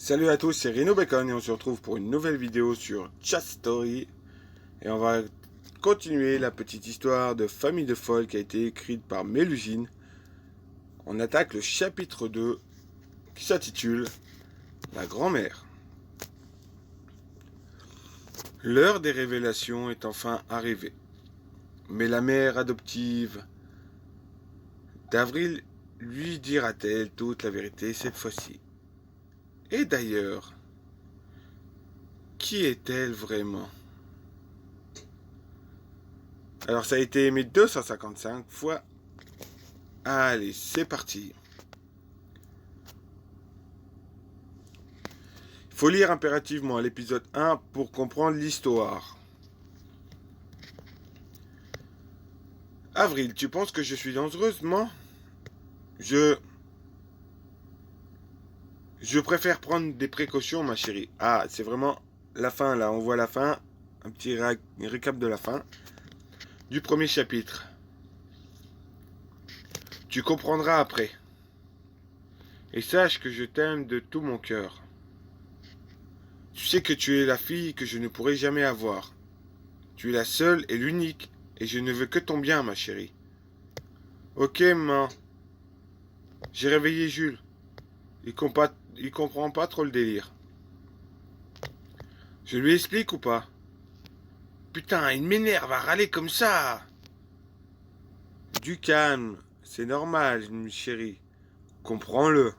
Salut à tous, c'est Rhino Bacon et on se retrouve pour une nouvelle vidéo sur Chat Story. Et on va continuer la petite histoire de Famille de Folle qui a été écrite par Mélusine. On attaque le chapitre 2 qui s'intitule La grand-mère. L'heure des révélations est enfin arrivée. Mais la mère adoptive d'Avril lui dira-t-elle toute la vérité cette fois-ci? Et d'ailleurs, qui est-elle vraiment? Alors ça a été aimé 255 fois. Allez, c'est parti. Il faut lire impérativement l'épisode 1 pour comprendre l'histoire. Avril, tu penses que je suis dangereusement? Je préfère prendre des précautions, ma chérie. Ah, c'est vraiment la fin, là. On voit la fin. Un petit récap de la fin du premier chapitre. Tu comprendras après. Et sache que je t'aime de tout mon cœur. Tu sais que tu es la fille que je ne pourrai jamais avoir. Tu es la seule et l'unique, et je ne veux que ton bien, ma chérie. Ok, maman. J'ai réveillé Jules. Il comprend pas trop le délire. Je lui explique ou pas? Putain, il m'énerve à râler comme ça. Du calme, c'est normal, chérie. Comprends-le.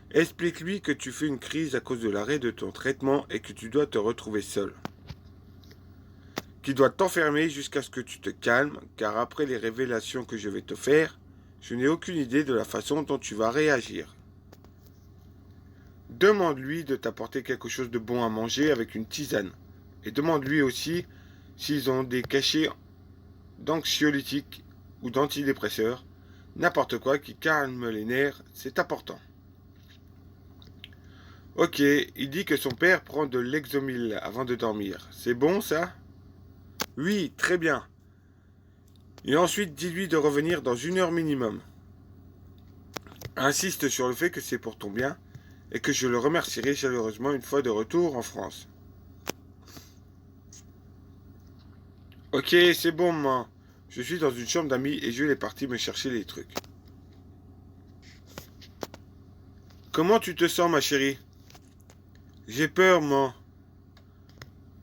Explique-lui que tu fais une crise à cause de l'arrêt de ton traitement et que tu dois te retrouver seul. Qu'il doit t'enfermer jusqu'à ce que tu te calmes, car après les révélations que je vais te faire, je n'ai aucune idée de la façon dont tu vas réagir. Demande-lui de t'apporter quelque chose de bon à manger avec une tisane. Et demande-lui aussi s'ils ont des cachets d'anxiolytiques ou d'antidépresseurs. N'importe quoi qui calme les nerfs, c'est important. Ok, il dit que son père prend de l'Exomil avant de dormir. C'est bon ça? Oui, très bien. Et ensuite, dis-lui de revenir dans 1 heure minimum. Insiste sur le fait que c'est pour ton bien et que je le remercierai chaleureusement une fois de retour en France. Ok, c'est bon, maman. Je suis dans une chambre d'amis et Jules est parti me chercher les trucs. Comment tu te sens, ma chérie? J'ai peur, maman.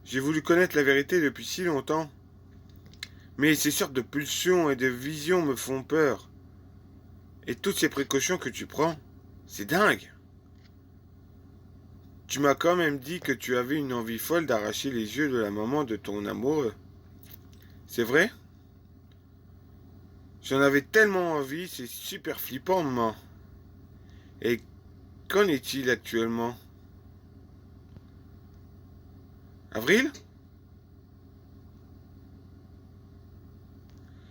J'ai voulu connaître la vérité depuis si longtemps. Mais ces sortes de pulsions et de visions me font peur. Et toutes ces précautions que tu prends, c'est dingue. Tu m'as quand même dit que tu avais une envie folle d'arracher les yeux de la maman de ton amoureux. C'est vrai? J'en avais tellement envie, c'est super flippant, maman. Et qu'en est-il actuellement? Avril?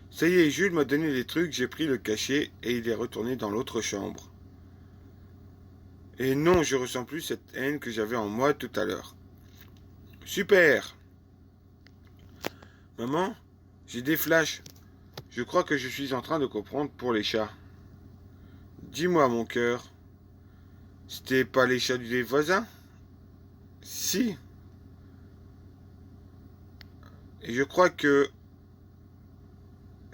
Ça y est, Jules m'a donné les trucs, j'ai pris le cachet et il est retourné dans l'autre chambre. Et non, je ressens plus cette haine que j'avais en moi tout à l'heure. Super! Maman, j'ai des flashs. Je crois que je suis en train de comprendre pour les chats. Dis-moi, mon cœur, c'était pas les chats des voisins? Si. Et je crois que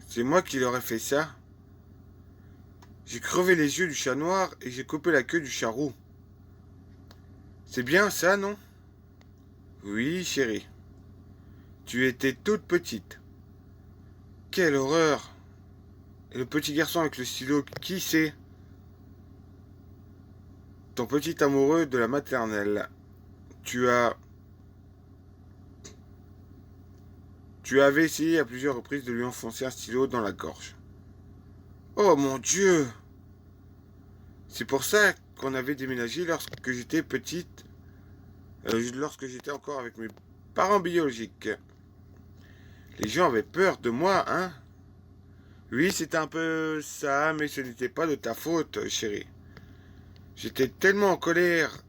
c'est moi qui leur ai fait ça. J'ai crevé les yeux du chat noir et j'ai coupé la queue du chat roux. C'est bien ça, non? Oui, chérie. Tu étais toute petite. Quelle horreur! Et le petit garçon avec le stylo, qui c'est? Ton petit amoureux de la maternelle. Tu as... Tu avais essayé à plusieurs reprises de lui enfoncer un stylo dans la gorge. Oh mon Dieu! C'est pour ça qu'on avait déménagé lorsque j'étais petite, lorsque j'étais encore avec mes parents biologiques. Les gens avaient peur de moi, hein? Oui, c'était un peu ça, mais ce n'était pas de ta faute, chérie. J'étais tellement en colère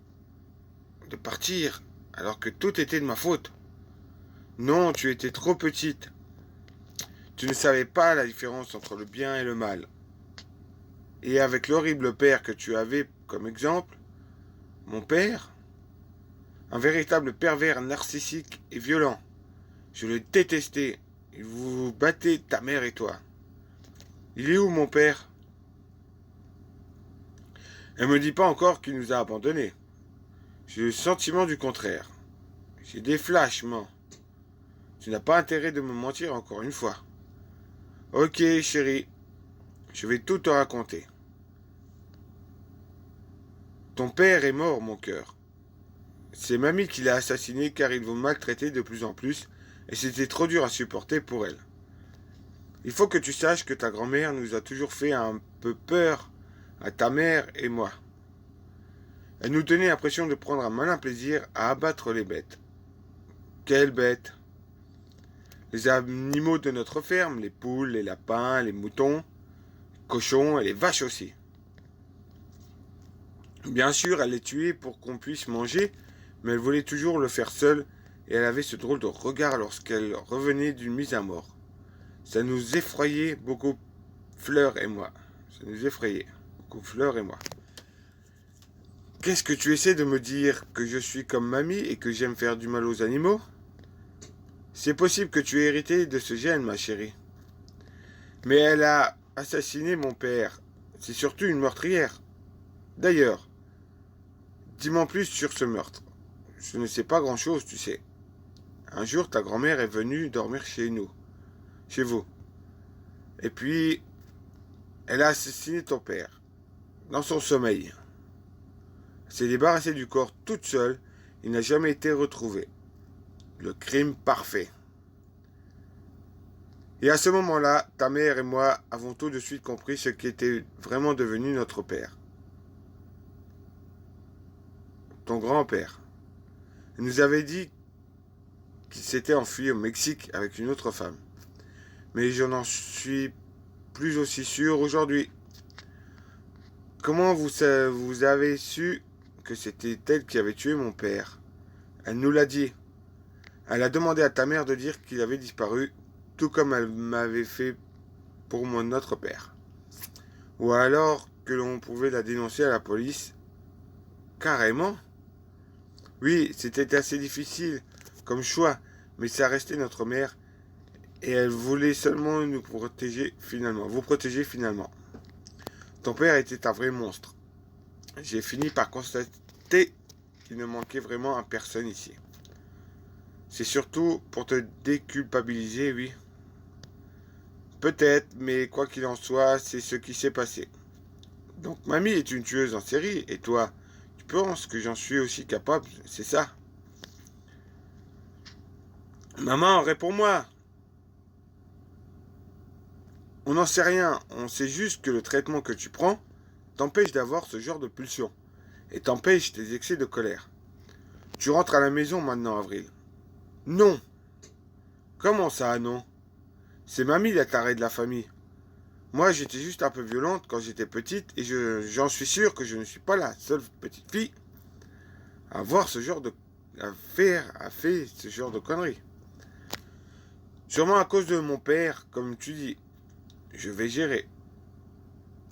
de partir, alors que tout était de ma faute. Non, tu étais trop petite. Tu ne savais pas la différence entre le bien et le mal. Et avec l'horrible père que tu avais comme exemple, Mon père? Un véritable pervers narcissique et violent. Je le détestais. Il vous battait, ta mère et toi. Il est où mon père? Elle me dit pas encore qu'il nous a abandonnés. J'ai le sentiment du contraire. J'ai des flashs, man. Tu n'as pas intérêt de me mentir encore une fois. Ok, chérie. Je vais tout te raconter. Ton père est mort, mon cœur. C'est mamie qui l'a assassiné car il vous maltraitait de plus en plus et c'était trop dur à supporter pour elle. Il faut que tu saches que ta grand-mère nous a toujours fait un peu peur à ta mère et moi. Elle nous donnait l'impression de prendre un malin plaisir à abattre les bêtes. Quelles bêtes? Les animaux de notre ferme, les poules, les lapins, les moutons, les cochons et les vaches aussi. Bien sûr, elle les tuait pour qu'on puisse manger, mais elle voulait toujours le faire seule et elle avait ce drôle de regard lorsqu'elle revenait d'une mise à mort. Ça nous effrayait beaucoup, Fleur et moi. Ça nous effrayait beaucoup, Fleur et moi. Qu'est-ce que tu essaies de me dire? Que je suis comme mamie et que j'aime faire du mal aux animaux? C'est possible que tu aies hérité de ce gène, ma chérie. Mais elle a assassiné mon père. C'est surtout une meurtrière. D'ailleurs, dis-moi plus sur ce meurtre. Je ne sais pas grand-chose, tu sais. Un jour, ta grand-mère est venue dormir chez nous, chez vous. Et puis, elle a assassiné ton père, dans son sommeil. Elle s'est débarrassée du corps toute seule. Il n'a jamais été retrouvé. Le crime parfait. Et à ce moment-là, ta mère et moi avons tout de suite compris ce qui était vraiment devenu notre père. Ton grand-père. Il nous avait dit qu'il s'était enfui au Mexique avec une autre femme. Mais je n'en suis plus aussi sûr aujourd'hui. Comment vous avez su que c'était elle qui avait tué mon père? Elle nous l'a dit. Elle a demandé à ta mère de dire qu'il avait disparu, tout comme elle m'avait fait pour mon autre père. Ou alors que l'on pouvait la dénoncer à la police. Carrément? Oui, c'était assez difficile comme choix, mais ça restait notre mère et elle voulait seulement nous protéger finalement, vous protéger finalement. Ton père était un vrai monstre. J'ai fini par constater qu'il ne manquait vraiment à personne ici. C'est surtout pour te déculpabiliser, oui. Peut-être, mais quoi qu'il en soit, c'est ce qui s'est passé. Donc mamie est une tueuse en série, et toi, tu penses que j'en suis aussi capable, c'est ça? Maman, réponds-moi. On n'en sait rien, on sait juste que le traitement que tu prends t'empêche d'avoir ce genre de pulsion, et t'empêche tes excès de colère. Tu rentres à la maison maintenant, Avril. Non. Comment ça, non? C'est mamie la tarée de la famille. Moi, j'étais juste un peu violente quand j'étais petite et j'en suis sûr que je ne suis pas la seule petite fille à voir ce genre de... à faire ce genre de conneries. Sûrement à cause de mon père, comme tu dis. Je vais gérer.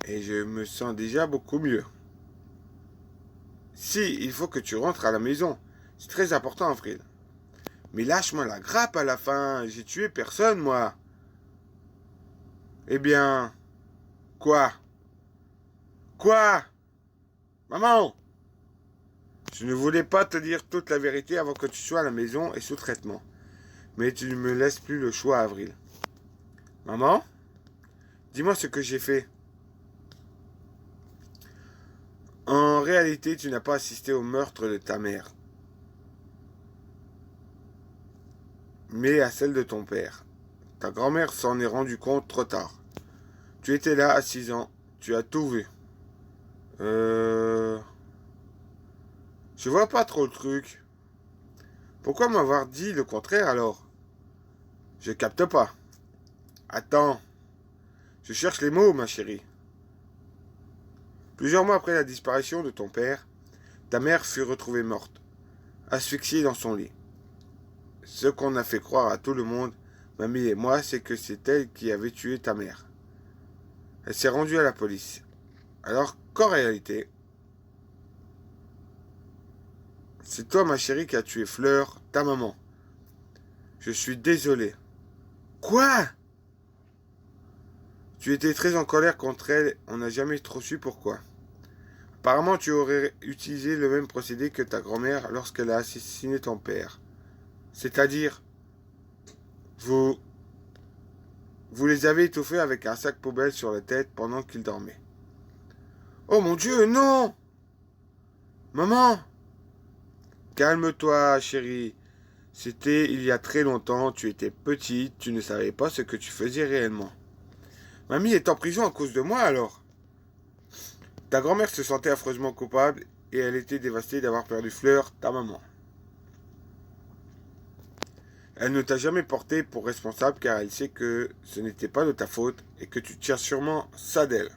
Et je me sens déjà beaucoup mieux. Si, il faut que tu rentres à la maison. C'est très important, Avril. Mais lâche-moi la grappe à la fin. J'ai tué personne, moi. Eh bien... Quoi? Quoi? Maman! Je ne voulais pas te dire toute la vérité avant que tu sois à la maison et sous traitement. Mais tu ne me laisses plus le choix, Avril. Maman? Dis-moi ce que j'ai fait. En réalité, tu n'as pas assisté au meurtre de ta mère, mais à celle de ton père. Ta grand-mère s'en est rendue compte trop tard. Tu étais là à 6 ans. Tu as tout vu. Je vois pas trop le truc. Pourquoi m'avoir dit le contraire alors? Je capte pas. Attends. Je cherche les mots, ma chérie. Plusieurs mois après la disparition de ton père, ta mère fut retrouvée morte, asphyxiée dans son lit. Ce qu'on a fait croire à tout le monde, mamie et moi, c'est que c'est elle qui avait tué ta mère. Elle s'est rendue à la police. Alors qu'en réalité, C'est toi, ma chérie, qui a tué Fleur, ta maman. Je suis désolé. Quoi? Tu étais très en colère contre elle, on n'a jamais trop su pourquoi. Apparemment, tu aurais utilisé le même procédé que ta grand-mère lorsqu'elle a assassiné ton père. C'est-à-dire, vous, vous les avez étouffés avec un sac poubelle sur la tête pendant qu'ils dormaient. Oh mon Dieu, non! Maman! Calme-toi, chérie. C'était il y a très longtemps, tu étais petite, tu ne savais pas ce que tu faisais réellement. Mamie est en prison à cause de moi alors. Ta grand-mère se sentait affreusement coupable et elle était dévastée d'avoir perdu Fleur, ta maman. Elle ne t'a jamais porté pour responsable car elle sait que ce n'était pas de ta faute et que tu tiens sûrement ça d'elle.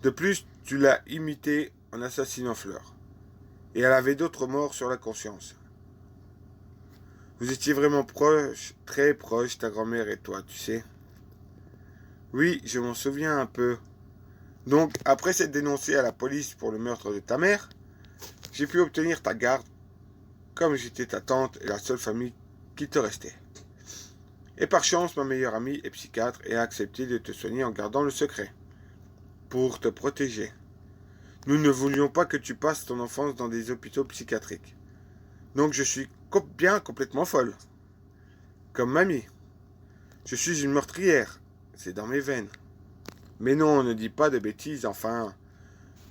De plus, tu l'as imitée en assassinant Fleur. Et elle avait d'autres morts sur la conscience. Vous étiez vraiment proches, très proches, ta grand-mère et toi, tu sais. Oui, je m'en souviens un peu. Donc, après s'être dénoncé à la police pour le meurtre de ta mère, j'ai pu obtenir ta garde, comme j'étais ta tante et la seule famille qui te restait. Et par chance, ma meilleure amie est psychiatre et a accepté de te soigner en gardant le secret, pour te protéger. Nous ne voulions pas que tu passes ton enfance dans des hôpitaux psychiatriques. Donc je suis bien complètement folle. Comme mamie. Je suis une meurtrière. C'est dans mes veines. Mais non, ne dis pas de bêtises, enfin.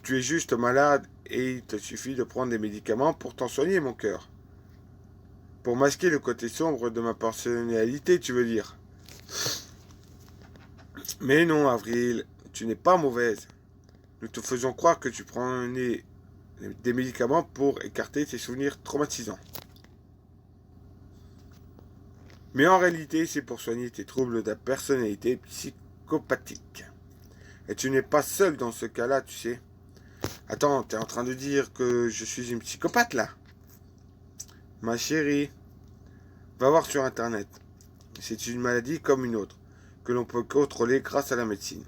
Tu es juste malade et il te suffit de prendre des médicaments pour t'en soigner, mon cœur. Pour masquer le côté sombre de ma personnalité, tu veux dire. Mais non, Avril, tu n'es pas mauvaise. Nous te faisons croire que tu prenais des médicaments pour écarter tes souvenirs traumatisants. Mais en réalité, c'est pour soigner tes troubles de la personnalité psychopathique. Et tu n'es pas seul dans ce cas-là, tu sais. Attends, t'es en train de dire que je suis une psychopathe, là? Ma chérie, va voir sur Internet. C'est une maladie comme une autre, que l'on peut contrôler grâce à la médecine.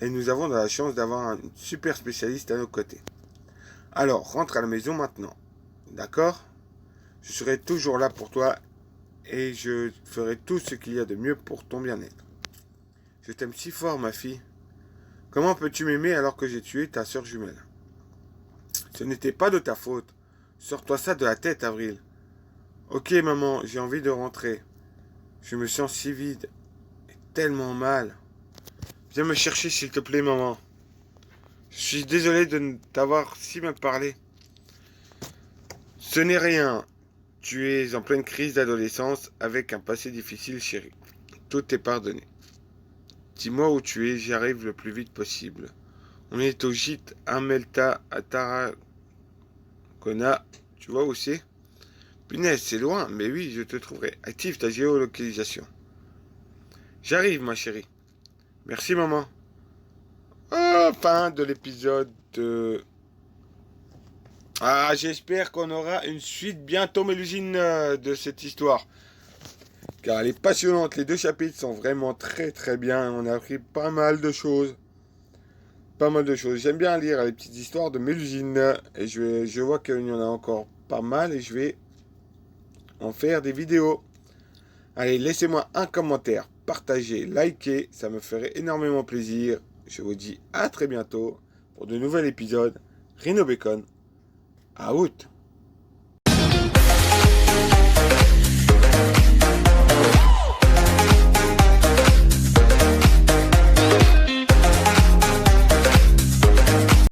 Et nous avons de la chance d'avoir un super spécialiste à nos côtés. Alors, rentre à la maison maintenant. D'accord? Je serai toujours là pour toi et je ferai tout ce qu'il y a de mieux pour ton bien-être. Je t'aime si fort, ma fille. Comment peux-tu m'aimer alors que j'ai tué ta sœur jumelle? Ce n'était pas de ta faute. Sors-toi ça de la tête, Avril. Ok, maman, j'ai envie de rentrer. Je me sens si vide et tellement mal. Viens me chercher, s'il te plaît, maman. Je suis désolé de ne t'avoir si mal parlé. Ce n'est rien. Tu es en pleine crise d'adolescence avec un passé difficile, chérie. Tout est pardonné. Dis-moi où tu es, j'arrive le plus vite possible. On est au gîte Amelta à Tarragona. Tu vois où c'est? Punaise, c'est loin, mais oui, je te trouverai. Active ta géolocalisation. J'arrive, ma chérie. Merci, maman. Oh, fin de l'épisode. Ah, j'espère qu'on aura une suite bientôt, Mélusine, de cette histoire. Car elle est passionnante. Les deux chapitres sont vraiment très très bien. On a appris pas mal de choses. Pas mal de choses. J'aime bien lire les petites histoires de Mélusine. Et je vois qu'il y en a encore pas mal. Et je vais en faire des vidéos. Allez, laissez-moi un commentaire. Partagez, likez. Ça me ferait énormément plaisir. Je vous dis à très bientôt pour de nouveaux épisodes. Rhino Bacon. Out.